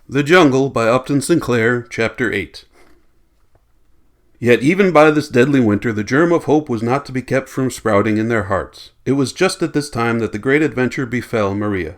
The Jungle by Upton Sinclair, Chapter 8. Yet even by this deadly winter the germ of hope was not to be kept from sprouting in their hearts. It was just at this time that the great adventure befell Maria.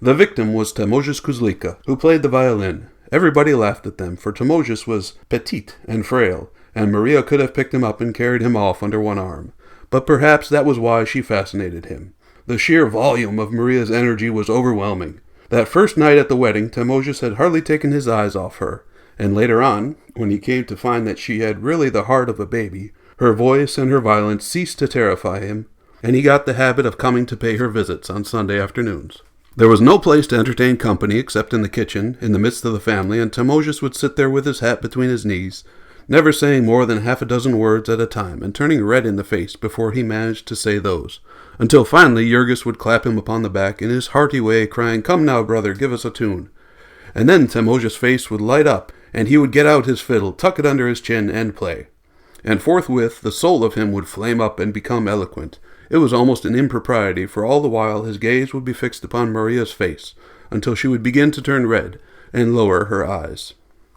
The victim was Temozis Kuzlika, who played the violin. Everybody laughed at them, for Temozis was petite and frail, and Maria could have picked him up and carried him off under one arm. But perhaps that was why she fascinated him. The sheer volume of Maria's energy was overwhelming. That first night at the wedding, Temozis had hardly taken his eyes off her, and later on, when he came to find that she had really the heart of a baby, her voice and her violence ceased to terrify him, and he got the habit of coming to pay her visits on Sunday afternoons. There was no place to entertain company except in the kitchen, in the midst of the family, and Temozis would sit there with his hat between his knees, never saying more than half a dozen words at a time, and turning red in the face before he managed to say those, until finally Jurgis would clap him upon the back in his hearty way, crying, "Come now, brother, give us a tune." And then Temozis' face would light up, and he would get out his fiddle, tuck it under his chin, and play. And forthwith the soul of him would flame up and become eloquent. It was almost an impropriety, for all the while his gaze would be fixed upon Maria's face, until she would begin to turn red, and lower her eyes.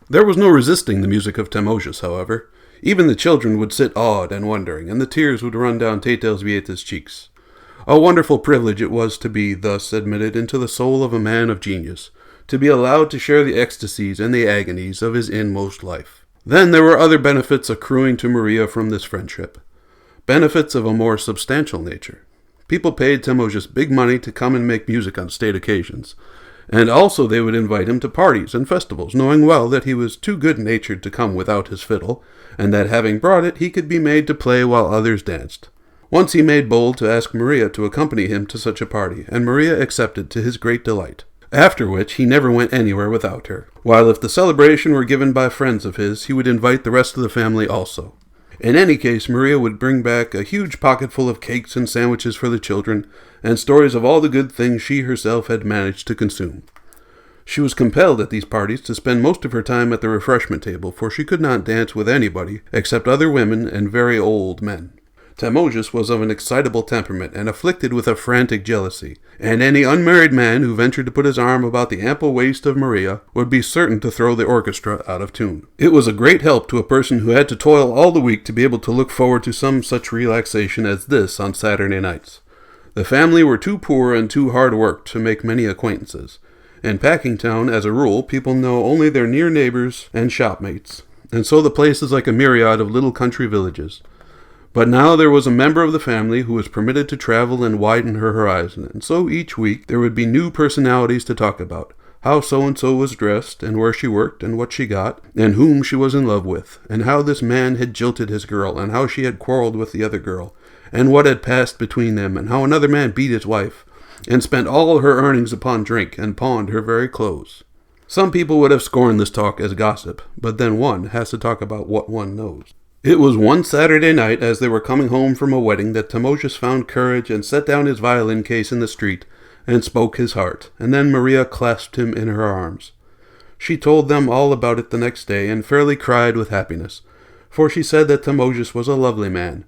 There was no resisting the music of Temozis, however. Even the children would sit awed and wondering, and the tears would run down Tete Elzbieta's cheeks. A wonderful privilege it was to be thus admitted into the soul of a man of genius, to be allowed to share the ecstasies and the agonies of his inmost life. Then there were other benefits accruing to Maria from this friendship. Benefits of a more substantial nature. People paid Temozis big money to come and make music on state occasions, and also they would invite him to parties and festivals, knowing well that he was too good-natured to come without his fiddle, and that having brought it he could be made to play while others danced. Once he made bold to ask Maria to accompany him to such a party, and Maria accepted to his great delight. After which he never went anywhere without her, while if the celebration were given by friends of his, he would invite the rest of the family also. In any case, Maria would bring back a huge pocketful of cakes and sandwiches for the children, and stories of all the good things she herself had managed to consume. She was compelled at these parties to spend most of her time at the refreshment table, for she could not dance with anybody except other women and very old men. Temozis was of an excitable temperament and afflicted with a frantic jealousy, and any unmarried man who ventured to put his arm about the ample waist of Maria would be certain to throw the orchestra out of tune. It was a great help to a person who had to toil all the week to be able to look forward to some such relaxation as this on Saturday nights. The family were too poor and too hard-worked to make many acquaintances. In Packingtown, as a rule, people know only their near neighbors and shopmates, and so the place is like a myriad of little country villages. But now there was a member of the family who was permitted to travel and widen her horizon, and so each week there would be new personalities to talk about, how so-and-so was dressed, and where she worked, and what she got, and whom she was in love with, and how this man had jilted his girl, and how she had quarreled with the other girl, and what had passed between them, and how another man beat his wife, and spent all her earnings upon drink, and pawned her very clothes. Some people would have scorned this talk as gossip, but then one has to talk about what one knows. It was one Saturday night, as they were coming home from a wedding, that Temozis found courage and set down his violin case in the street and spoke his heart, and then Maria clasped him in her arms. She told them all about it the next day and fairly cried with happiness, for she said that Temozis was a lovely man.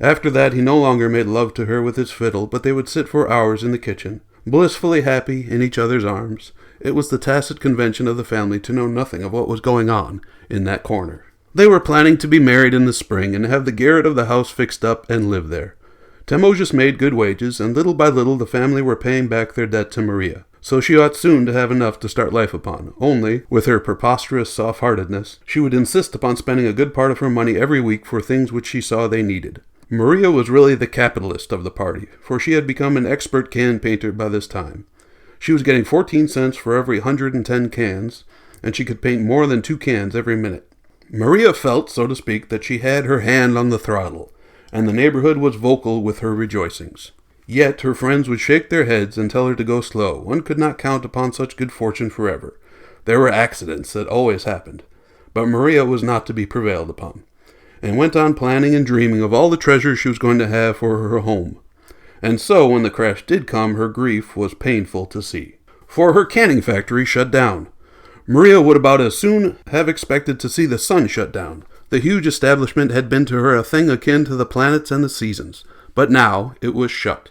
After that he no longer made love to her with his fiddle, but they would sit for hours in the kitchen, blissfully happy in each other's arms. It was the tacit convention of the family to know nothing of what was going on in that corner. They were planning to be married in the spring and have the garret of the house fixed up and live there. Temozis made good wages, and little by little the family were paying back their debt to Maria, so she ought soon to have enough to start life upon. Only, with her preposterous soft-heartedness, she would insist upon spending a good part of her money every week for things which she saw they needed. Maria was really the capitalist of the party, for she had become an expert can painter by this time. She was getting 14 cents for every 110 cans, and she could paint more than 2 cans every minute. Maria felt, so to speak, that she had her hand on the throttle, and the neighborhood was vocal with her rejoicings. Yet her friends would shake their heads and tell her to go slow. One could not count upon such good fortune forever. There were accidents that always happened. But Maria was not to be prevailed upon, and went on planning and dreaming of all the treasures she was going to have for her home. And so, when the crash did come, her grief was painful to see. For her canning factory shut down. Maria would about as soon have expected to see the sun shut down. The huge establishment had been to her a thing akin to the planets and the seasons, but now it was shut.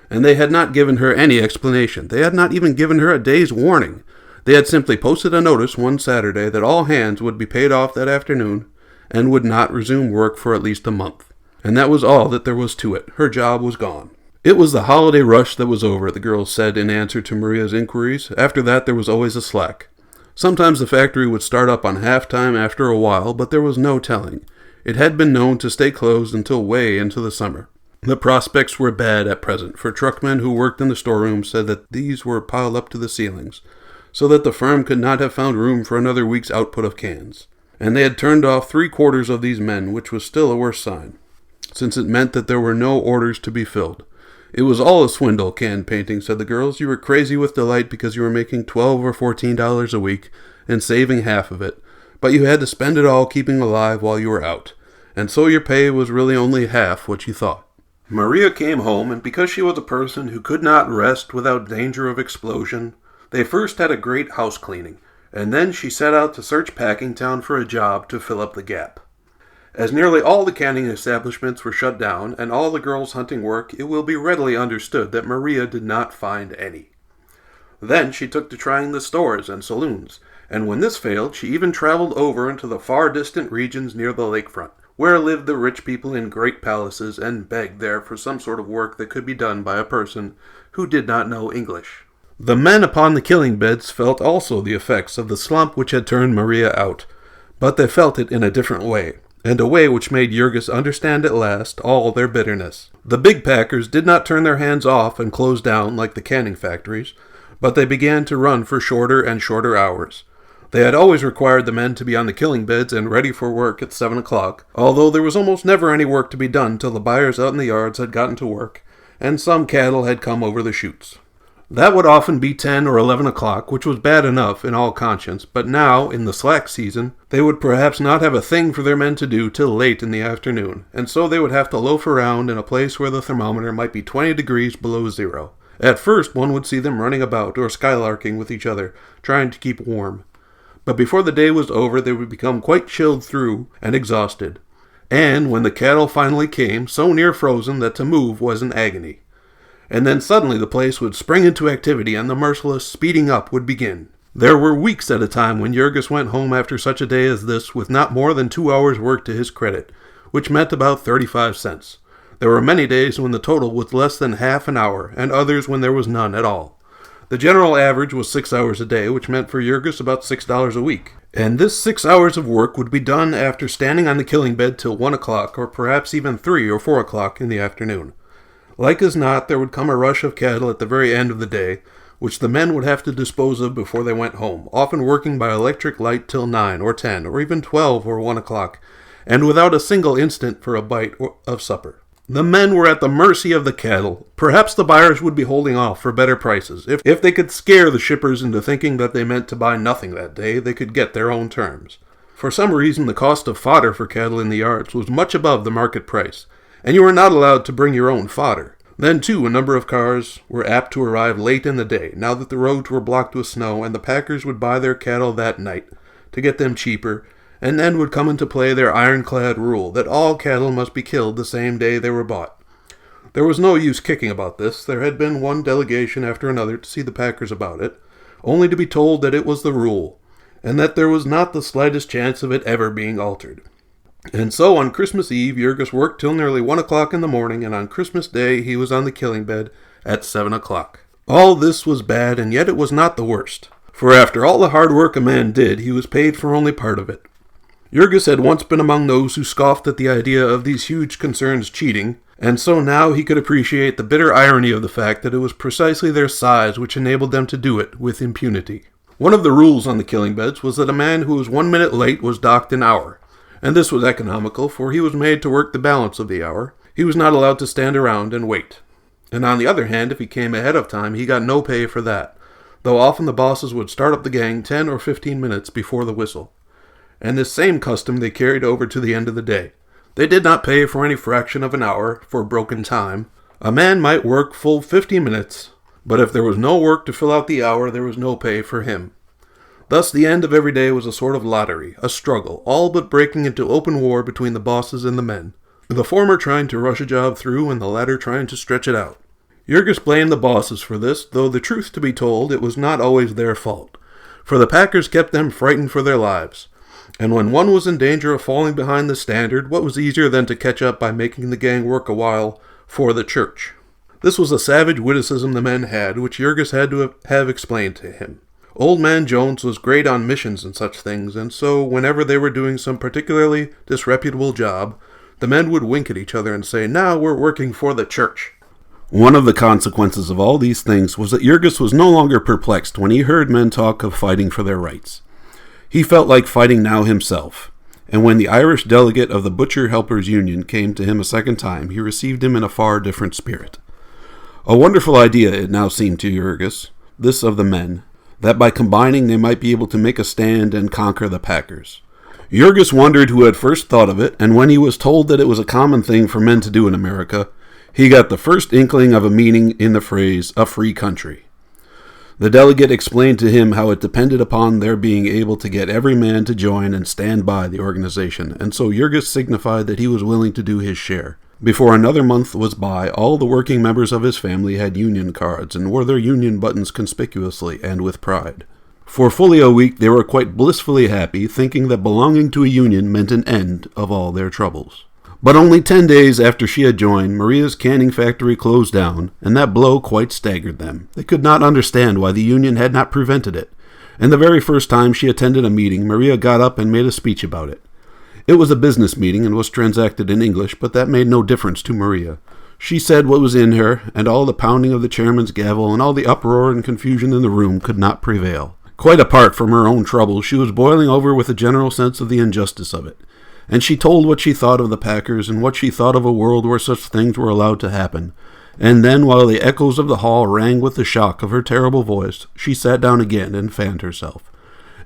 And they had not given her any explanation. They had not even given her a day's warning. They had simply posted a notice one Saturday that all hands would be paid off that afternoon and would not resume work for at least a month. And that was all that there was to it. Her job was gone. It was the holiday rush that was over, the girls said in answer to Maria's inquiries. After that, there was always a slack. Sometimes the factory would start up on half-time after a while, but there was no telling. It had been known to stay closed until way into the summer. The prospects were bad at present, for truckmen who worked in the storeroom said that these were piled up to the ceilings, so that the firm could not have found room for another week's output of cans. And they had turned off 3/4 of these men, which was still a worse sign, since it meant that there were no orders to be filled. It was all a swindle, can painting, said the girls. You were crazy with delight because you were making $12 or $14 a week and saving half of it, but you had to spend it all keeping alive while you were out, and so your pay was really only half what you thought. Maria came home, and because she was a person who could not rest without danger of explosion, they first had a great house cleaning, and then she set out to search Packingtown for a job to fill up the gap. As nearly all the canning establishments were shut down and all the girls hunting work, it will be readily understood that Maria did not find any. Then she took to trying the stores and saloons, and when this failed, she even traveled over into the far distant regions near the lakefront, where lived the rich people in great palaces, and begged there for some sort of work that could be done by a person who did not know English. The men upon the killing beds felt also the effects of the slump which had turned Maria out, but they felt it in a different way, and a way which made Jurgis understand at last all their bitterness. The big packers did not turn their hands off and close down like the canning factories, but they began to run for shorter and shorter hours. They had always required the men to be on the killing beds and ready for work at 7 o'clock, although there was almost never any work to be done till the buyers out in the yards had gotten to work, and some cattle had come over the chutes. That would often be 10 or 11 o'clock, which was bad enough in all conscience, but now, in the slack season, they would perhaps not have a thing for their men to do till late in the afternoon, and so they would have to loaf around in a place where the thermometer might be 20 degrees below zero. At first, one would see them running about or skylarking with each other, trying to keep warm. But before the day was over, they would become quite chilled through and exhausted, and when the cattle finally came, so near frozen that to move was an agony. And then suddenly the place would spring into activity and the merciless speeding up would begin. There were weeks at a time when Jurgis went home after such a day as this with not more than 2 hours' work to his credit, which meant about 35 cents. There were many days when the total was less than half an hour, and others when there was none at all. The general average was 6 hours a day, which meant for Jurgis about $6 a week. And this 6 hours of work would be done after standing on the killing bed till 1 o'clock, or perhaps even 3 or 4 o'clock in the afternoon. Like as not, there would come a rush of cattle at the very end of the day, which the men would have to dispose of before they went home, often working by electric light till 9 or 10 or even 12 or 1 o'clock, and without a single instant for a bite of supper. The men were at the mercy of the cattle. Perhaps the buyers would be holding off for better prices. If they could scare the shippers into thinking that they meant to buy nothing that day, they could get their own terms. For some reason, the cost of fodder for cattle in the yards was much above the market price, and you were not allowed to bring your own fodder. Then, too, a number of cars were apt to arrive late in the day, now that the roads were blocked with snow, and the packers would buy their cattle that night to get them cheaper, and then would come into play their ironclad rule that all cattle must be killed the same day they were bought. There was no use kicking about this. There had been one delegation after another to see the packers about it, only to be told that it was the rule, and that there was not the slightest chance of it ever being altered. And so on Christmas Eve, Jurgis worked till nearly 1 o'clock in the morning, and on Christmas Day he was on the killing bed at 7 o'clock. All this was bad, and yet it was not the worst. For after all the hard work a man did, he was paid for only part of it. Jurgis had once been among those who scoffed at the idea of these huge concerns cheating, and so now he could appreciate the bitter irony of the fact that it was precisely their size which enabled them to do it with impunity. One of the rules on the killing beds was that a man who was 1 minute late was docked an hour. And this was economical, for he was made to work the balance of the hour. He was not allowed to stand around and wait. And on the other hand, if he came ahead of time, he got no pay for that, though often the bosses would start up the gang 10 or 15 minutes before the whistle. And this same custom they carried over to the end of the day. They did not pay for any fraction of an hour for broken time. A man might work full 50 minutes, but if there was no work to fill out the hour, there was no pay for him. Thus the end of every day was a sort of lottery, a struggle, all but breaking into open war between the bosses and the men, the former trying to rush a job through and the latter trying to stretch it out. Jurgis blamed the bosses for this, though the truth to be told, it was not always their fault. for the packers kept them frightened for their lives. And when one was in danger of falling behind the standard, what was easier than to catch up by making the gang work a while for the church? This was a savage witticism the men had, which Jurgis had to have explained to him. Old Man Jones was great on missions and such things, and so whenever they were doing some particularly disreputable job, the men would wink at each other and say, "Now we're working for the church." One of the consequences of all these things was that Jurgis was no longer perplexed when he heard men talk of fighting for their rights. He felt like fighting now himself, and when the Irish delegate of the Butcher Helpers Union came to him a second time, he received him in a far different spirit. A wonderful idea it now seemed to Jurgis, this of the men, that by combining they might be able to make a stand and conquer the packers. Jurgis wondered who had first thought of it, and when he was told that it was a common thing for men to do in America, he got the first inkling of a meaning in the phrase, "a free country." The delegate explained to him how it depended upon their being able to get every man to join and stand by the organization, and so Jurgis signified that he was willing to do his share. Before another month was by, all the working members of his family had union cards and wore their union buttons conspicuously and with pride. For fully a week they were quite blissfully happy, thinking that belonging to a union meant an end of all their troubles. But only 10 days after she had joined, Maria's canning factory closed down, and that blow quite staggered them. They could not understand why the union had not prevented it, and the very first time she attended a meeting, Maria got up and made a speech about it. It was a business meeting and was transacted in English, but that made no difference to Maria. She said what was in her, and all the pounding of the chairman's gavel and all the uproar and confusion in the room could not prevail. Quite apart from her own troubles, she was boiling over with a general sense of the injustice of it. And she told what she thought of the packers and what she thought of a world where such things were allowed to happen. And then, while the echoes of the hall rang with the shock of her terrible voice, she sat down again and fanned herself.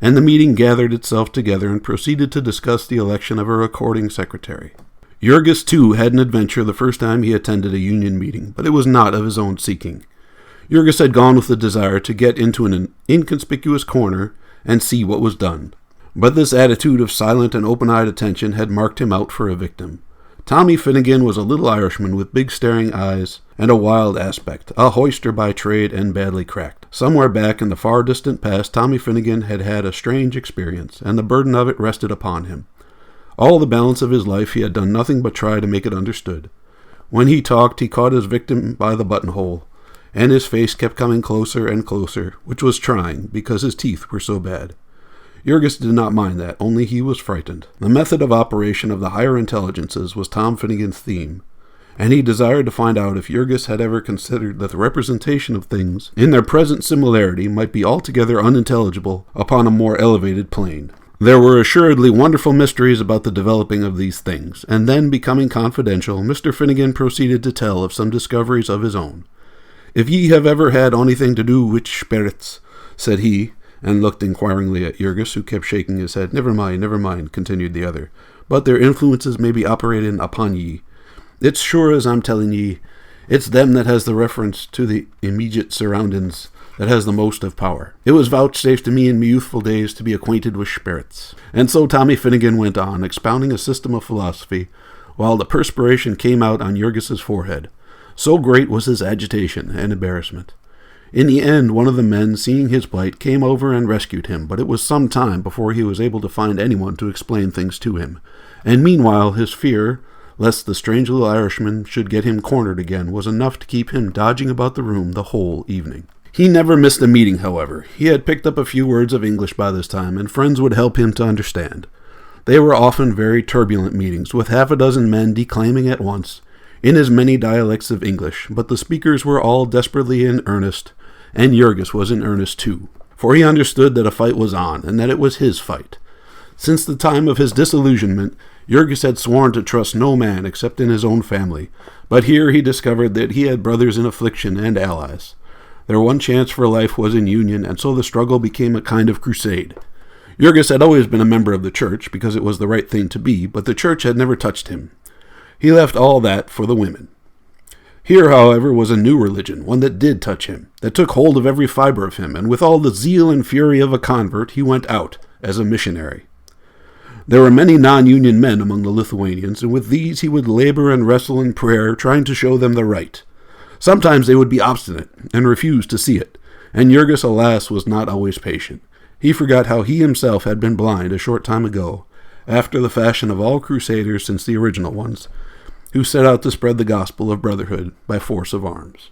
And the meeting gathered itself together and proceeded to discuss the election of a recording secretary. Jurgis, too, had an adventure the first time he attended a union meeting, but it was not of his own seeking. Jurgis had gone with the desire to get into an inconspicuous corner and see what was done. But this attitude of silent and open-eyed attention had marked him out for a victim. Tommy Finnegan was a little Irishman with big staring eyes and a wild aspect, a hoister by trade and badly cracked. Somewhere back in the far distant past, Tommy Finnegan had had a strange experience, and the burden of it rested upon him. All the balance of his life he had done nothing but try to make it understood. When he talked, he caught his victim by the buttonhole, and his face kept coming closer and closer, which was trying, because his teeth were so bad. Jurgis did not mind that, only he was frightened. The method of operation of the higher intelligences was Tom Finnegan's theme, and he desired to find out if Jurgis had ever considered that the representation of things in their present similarity might be altogether unintelligible upon a more elevated plane. There were assuredly wonderful mysteries about the developing of these things, and then, becoming confidential, Mr. Finnegan proceeded to tell of some discoveries of his own. "If ye have ever had anything to do with spirits," said he, and looked inquiringly at Jurgis, who kept shaking his head. Never mind," continued the other. "But their influences may be operating upon ye. It's sure as I'm telling ye, it's them that has the reference to the immediate surroundings that has the most of power. It was vouchsafed to me in me youthful days to be acquainted with spirits." And so Tommy Finnegan went on, expounding a system of philosophy, while the perspiration came out on Jurgis's forehead. So great was his agitation and embarrassment. In the end, one of the men, seeing his plight, came over and rescued him, but it was some time before he was able to find anyone to explain things to him. And meanwhile, his fear, lest the strange little Irishman should get him cornered again, was enough to keep him dodging about the room the whole evening. He never missed a meeting, however. He had picked up a few words of English by this time, and friends would help him to understand. They were often very turbulent meetings, with half a dozen men declaiming at once, in as many dialects of English, but the speakers were all desperately in earnest, and Jurgis was in earnest too, for he understood that a fight was on, and that it was his fight. Since the time of his disillusionment, Jurgis had sworn to trust no man except in his own family, but here he discovered that he had brothers in affliction and allies. Their one chance for life was in union, and so the struggle became a kind of crusade. Jurgis had always been a member of the church, because it was the right thing to be, but the church had never touched him. He left all that for the women. Here, however, was a new religion, one that did touch him, that took hold of every fiber of him, and with all the zeal and fury of a convert, he went out as a missionary. There were many non-union men among the Lithuanians, and with these he would labor and wrestle in prayer, trying to show them the right. Sometimes they would be obstinate and refuse to see it, and Jurgis, alas, was not always patient. He forgot how he himself had been blind a short time ago, after the fashion of all crusaders since the original ones, who set out to spread the gospel of brotherhood by force of arms.